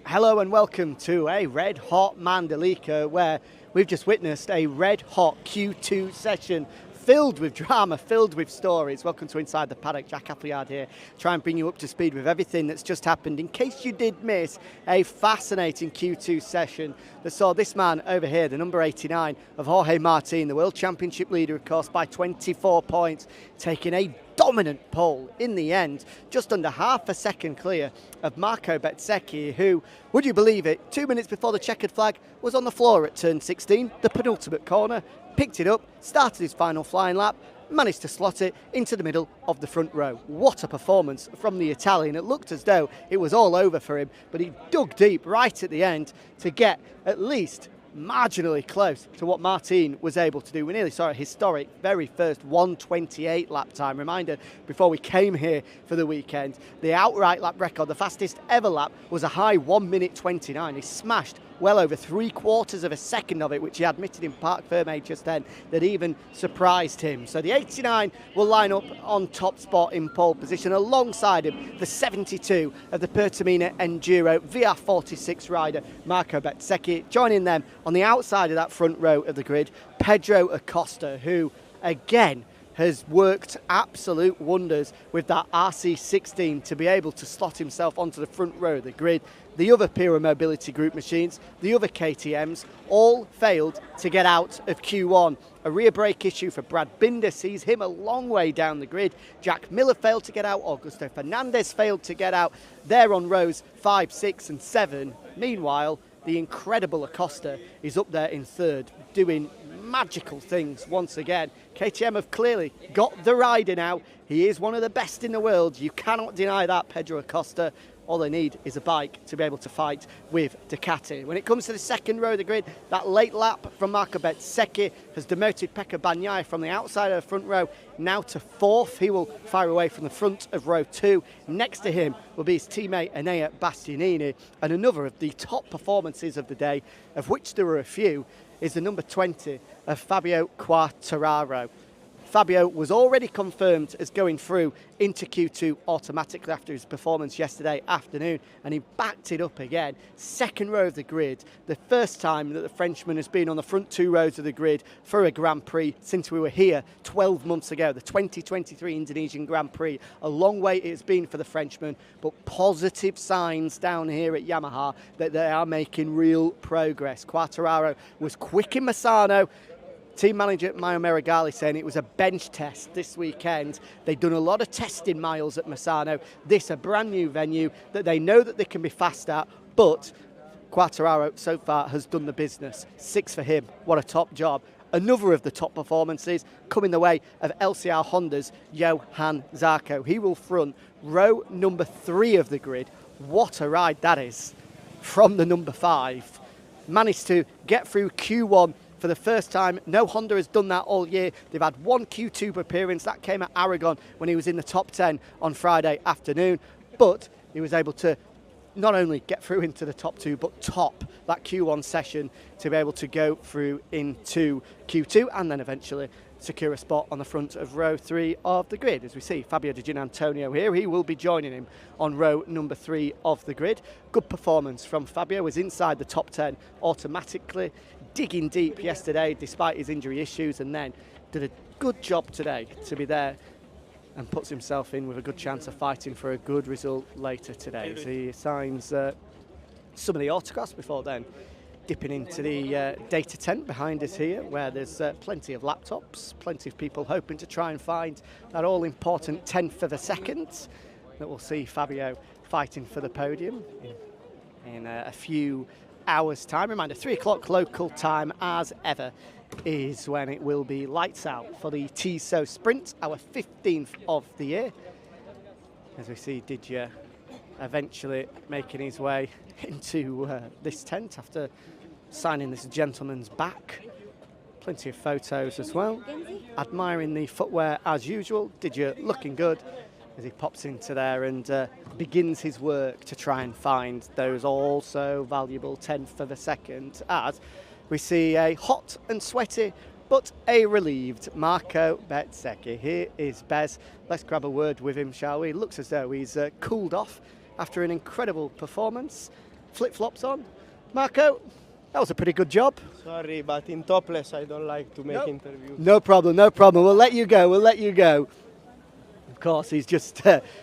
Hello and welcome to a red hot Mandalika, where we've just witnessed a red hot Q2 session filled with drama, filled with stories. Welcome to Inside the Paddock. Jack Appleyard here, try and bring you up to speed with everything that's just happened. In case you did miss a fascinating Q2 session that saw this man over here, the number 89 of Jorge Martin, the World Championship leader, of course, by 24 points, taking a dominant pole in the end, just under half a second clear of Marco Bezzecchi, who, would you believe it, 2 minutes before the checkered flag was on the floor at turn 16, the penultimate corner, picked it up, started his final flying lap, managed to slot it into the middle of the front row. What a performance from the Italian. It looked as though it was all over for him, but he dug deep right at the end to get at least marginally close to what Martin was able to do. We nearly saw a historic very first 1:28 lap time. Reminder, before we came here for the weekend, the outright lap record, the fastest ever lap, was a high 1:29. He smashed well over 3/4 of a second of it, which he admitted in Parc Ferme just then, that even surprised him. So the 89 will line up on top spot in pole position alongside him, the 72 of the Pertamina Enduro VR46 rider, Marco Bezzecchi. Joining them on the outside of that front row of the grid, Pedro Acosta, who again has worked absolute wonders with that RC16 to be able to slot himself onto the front row of the grid. The other Pira Mobility Group machines, the other KTMs, all failed to get out of Q1. A rear brake issue for Brad Binder sees him a long way down the grid. Jack Miller failed to get out. Augusto Fernandez failed to get out. They're on rows 5, 6 and 7. Meanwhile, the incredible Acosta is up there in third, doing magical things once again. KTM have clearly got the rider now. He is one of the best in the world. You cannot deny that, Pedro Acosta. All they need is a bike to be able to fight with Ducati. When it comes to the second row of the grid, that late lap from Marco Bezzecchi has demoted Pecco Bagnaia from the outside of the front row now to fourth. He will fire away from the front of row 2. Next to him will be his teammate Enea Bastianini. And another of the top performances of the day, of which there were a few, is the number 20 of Fabio Quartararo. Fabio was already confirmed as going through into Q2 automatically after his performance yesterday afternoon, and he backed it up again. Second row of the grid, the first time that the Frenchman has been on the front 2 rows of the grid for a Grand Prix since we were here 12 months ago, the 2023 Indonesian Grand Prix. A long way it has been for the Frenchman, but positive signs down here at Yamaha that they are making real progress. Quartararo was quick in Misano. Team manager Maio Meregali saying it was a bench test this weekend. They've done a lot of testing miles at Misano. This a brand new venue that they know that they can be fast at, but Quartararo so far has done the business. 6 for him. What a top job. Another of the top performances coming the way of LCR Honda's Johan Zarco. He will front row number 3 of the grid. What a ride that is from the number 5. Managed to get through Q1 for the first time. No Honda has done that all year. They've had one Q2 appearance. That came at Aragon when he was in the top 10 on Friday afternoon. But he was able to not only get through into the top 2, but top that Q1 session to be able to go through into Q2 and then eventually secure a spot on the front of row 3 of the grid. As we see Fabio Di Gianantonio here, he will be joining him on row number 3 of the grid. Good performance from Fabio, was inside the top 10 automatically, digging deep yesterday despite his injury issues, and then did a good job today to be there and puts himself in with a good chance of fighting for a good result later today. So he signs some of the autographs before then dipping into the data tent behind us here, where there's plenty of laptops, plenty of people hoping to try and find that all-important 10th of a second that will see Fabio fighting for the podium in a few hours' time. Reminder, 3 o'clock local time as ever is when it will be lights out for the Tissot Sprint, our 15th of the year. As we see Didier eventually making his way into this tent after signing this gentleman's back. Plenty of photos as well. Admiring the footwear as usual. Didier looking good as he pops into there and begins his work to try and find those also valuable 10th of a second, as we see a hot and sweaty but a relieved Marco Bezzecchi. Here is Bez. Let's grab a word with him, shall we? Looks as though he's cooled off after an incredible performance. Flip-flops on. Marco, that was a pretty good job. Sorry, but in topless I don't like to make interviews. No problem, no problem. We'll let you go, we'll let you go. Of course, he's just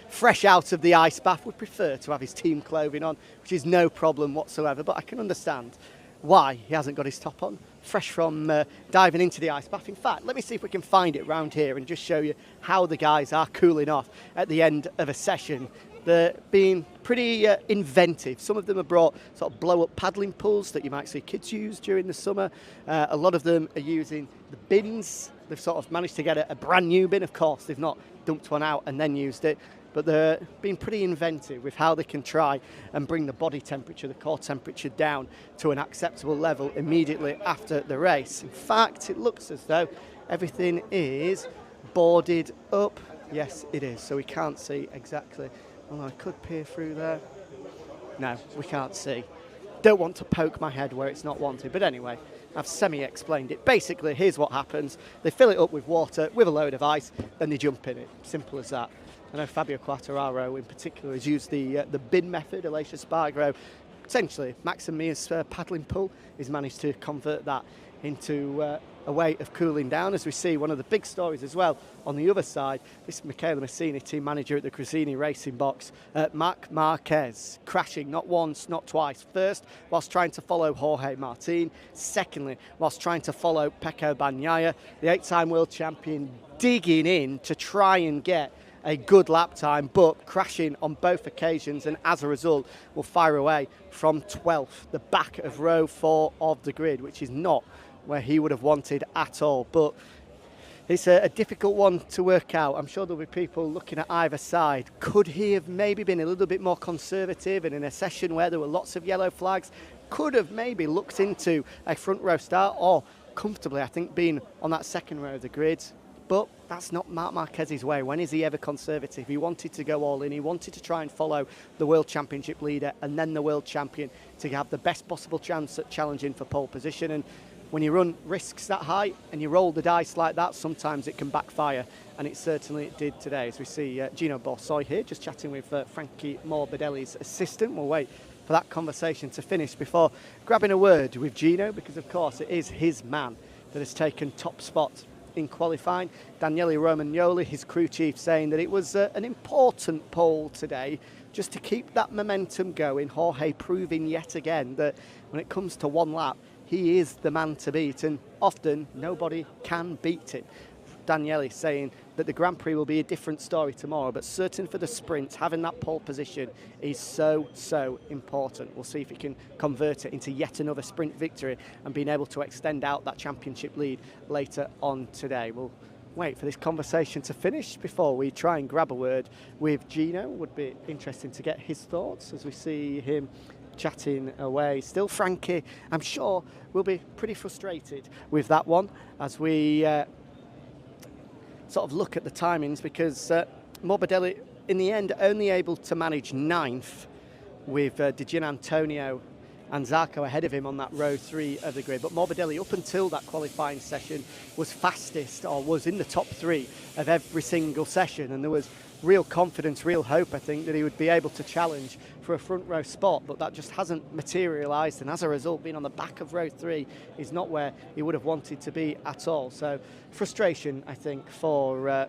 fresh out of the ice bath. Would prefer to have his team clothing on, which is no problem whatsoever, but I can understand why he hasn't got his top on. Fresh from diving into the ice bath. In fact, let me see if we can find it round here and just show you how the guys are cooling off at the end of a session. They're being pretty inventive. Some of them have brought sort of blow-up paddling pools that you might see kids use during the summer. A lot of them are using the bins. They've sort of managed to get a brand new bin. Of course, they've not dumped one out and then used it, but they're being pretty inventive with how they can try and bring the body temperature, the core temperature down to an acceptable level immediately after the race. In fact, it looks as though everything is boarded up. Yes, it is, so we can't see exactly. Well, I could peer through there. No, we can't see. Don't want to poke my head where it's not wanted. But anyway, I've semi-explained it. Basically, here's what happens. They fill it up with water, with a load of ice, then they jump in it. Simple as that. I know Fabio Quartararo in particular has used the bin method. Alicia Spargo, potentially Max and Mia's paddling pool, has managed to convert that into a way of cooling down. As we see, one of the big stories as well on the other side, this is Michele Massini, team manager at the Cresini Racing Box. Marc Marquez crashing not once, not twice. First, whilst trying to follow Jorge Martin. Secondly, whilst trying to follow Pecco Bagnaia, the 8-time world champion, digging in to try and get a good lap time, but crashing on both occasions, and as a result will fire away from 12th, the back of row 4 of the grid, which is not where he would have wanted at all. But it's a difficult one to work out. I'm sure there'll be people looking at either side. Could he have maybe been a little bit more conservative, and in a session where there were lots of yellow flags, could have maybe looked into a front row start, or comfortably, I think, being on that second row of the grid? But that's not Marc Marquez's way. When is he ever conservative? He wanted to go all in. He wanted to try and follow the World Championship leader and then the World Champion to have the best possible chance at challenging for pole position. And when you run risks that high and you roll the dice like that, sometimes it can backfire. And it certainly did today. As we see Gino Borsoi here, just chatting with Frankie Morbidelli's assistant. We'll wait for that conversation to finish before grabbing a word with Gino, because of course it is his man that has taken top spot in qualifying. Daniele Romagnoli, his crew chief, saying that it was an important pole today just to keep that momentum going. Jorge proving yet again that when it comes to one lap, he is the man to beat, and often nobody can beat him. Daniele saying that the Grand Prix will be a different story tomorrow, but certain for the sprint, having that pole position is so important. We'll see if he can convert it into yet another sprint victory and being able to extend out that championship lead later on today. We'll wait for this conversation to finish before we try and grab a word with Gino. Would be interesting to get his thoughts as we see him chatting away. Still, Frankie, I'm sure, will be pretty frustrated with that one as we sort of look at the timings, because Morbidelli in the end only able to manage 9th with Di Gianantonio and Zarco ahead of him on that row 3 of the grid. But Morbidelli, up until that qualifying session, was fastest, or was in the top 3 of every single session, and there was real confidence, real hope, I think, that he would be able to challenge for a front row spot, but that just hasn't materialised, and as a result, being on the back of row 3 is not where he would have wanted to be at all. So frustration, I think, for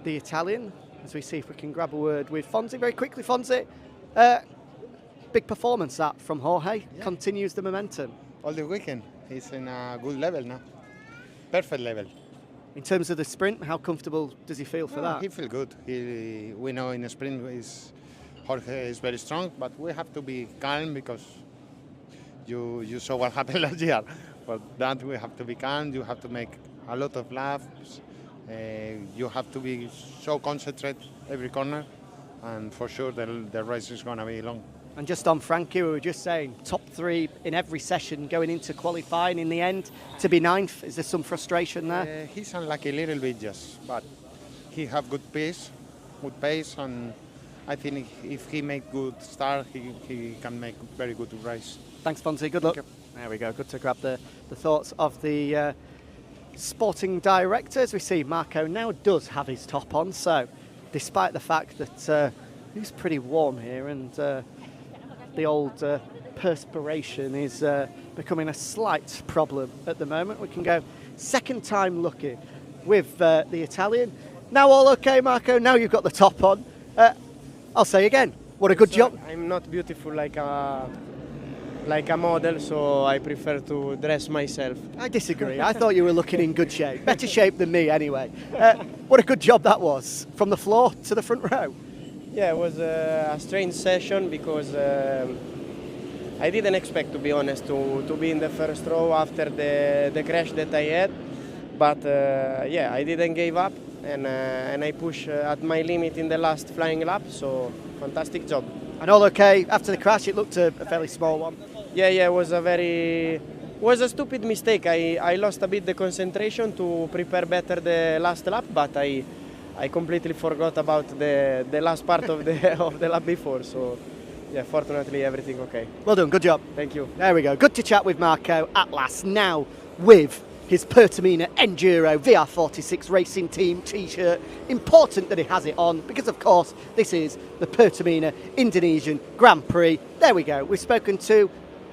the Italian, as we see if we can grab a word with Fonzie very quickly. Fonzie, big performance that from Jorge, continues the momentum. All the weekend, he's in a good level now, perfect level. In terms of the sprint, how comfortable does he feel for that? He feels good. We know in the sprint Jorge is very strong, but we have to be calm because you saw what happened last year. But that we have to be calm. You have to make a lot of laps. You have to be so concentrated every corner, and for sure the race is going to be long. And just on Frankie, we were just saying, top 3 in every session going into qualifying. In the end, to be 9th, is there some frustration there? He's unlucky a little bit, yes, but he have good pace, and I think if he make good start, he can make very good race. Thanks, Fonzie. Good luck. Thank you. There we go. Good to grab the thoughts of the sporting director. As we see, Marco now does have his top on. So, despite the fact that it's pretty warm here and the old perspiration is becoming a slight problem at the moment, we can go second time lucky with the Italian. Now all okay, Marco. Now you've got the top on. I'll say again, what a good job. I'm not beautiful like a model, so I prefer to dress myself. I disagree. I thought you were looking in good shape. Better shape than me, anyway. What a good job that was, from the floor to the front row. Yeah, it was a strange session because I didn't expect, to be honest, to be in the first row after the crash that I had. But yeah, I didn't give up, and I pushed at my limit in the last flying lap, so fantastic job. And all okay, after the crash it looked a fairly small one. Yeah, it was a stupid mistake. I lost a bit the concentration to prepare better the last lap, but I completely forgot about the last part of the lap before, so yeah, fortunately everything okay. Well done, good job. Thank you. There we go, good to chat with Marco at last, now with his Pertamina Enduro VR46 Racing Team t-shirt. Important that he has it on because, of course, this is the Pertamina Indonesian Grand Prix. There we go. We've spoken to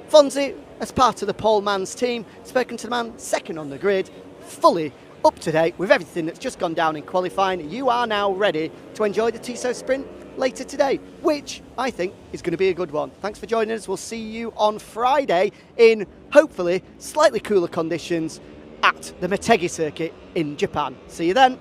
Fonzie as part of the pole man's team, spoken to the man second on the grid, fully up to date with everything that's just gone down in qualifying. You are now ready to enjoy the Tissot Sprint later today, which I think is going to be a good one. Thanks for joining us. We'll see you on Friday in hopefully slightly cooler conditions at the Motegi circuit in Japan. See you then.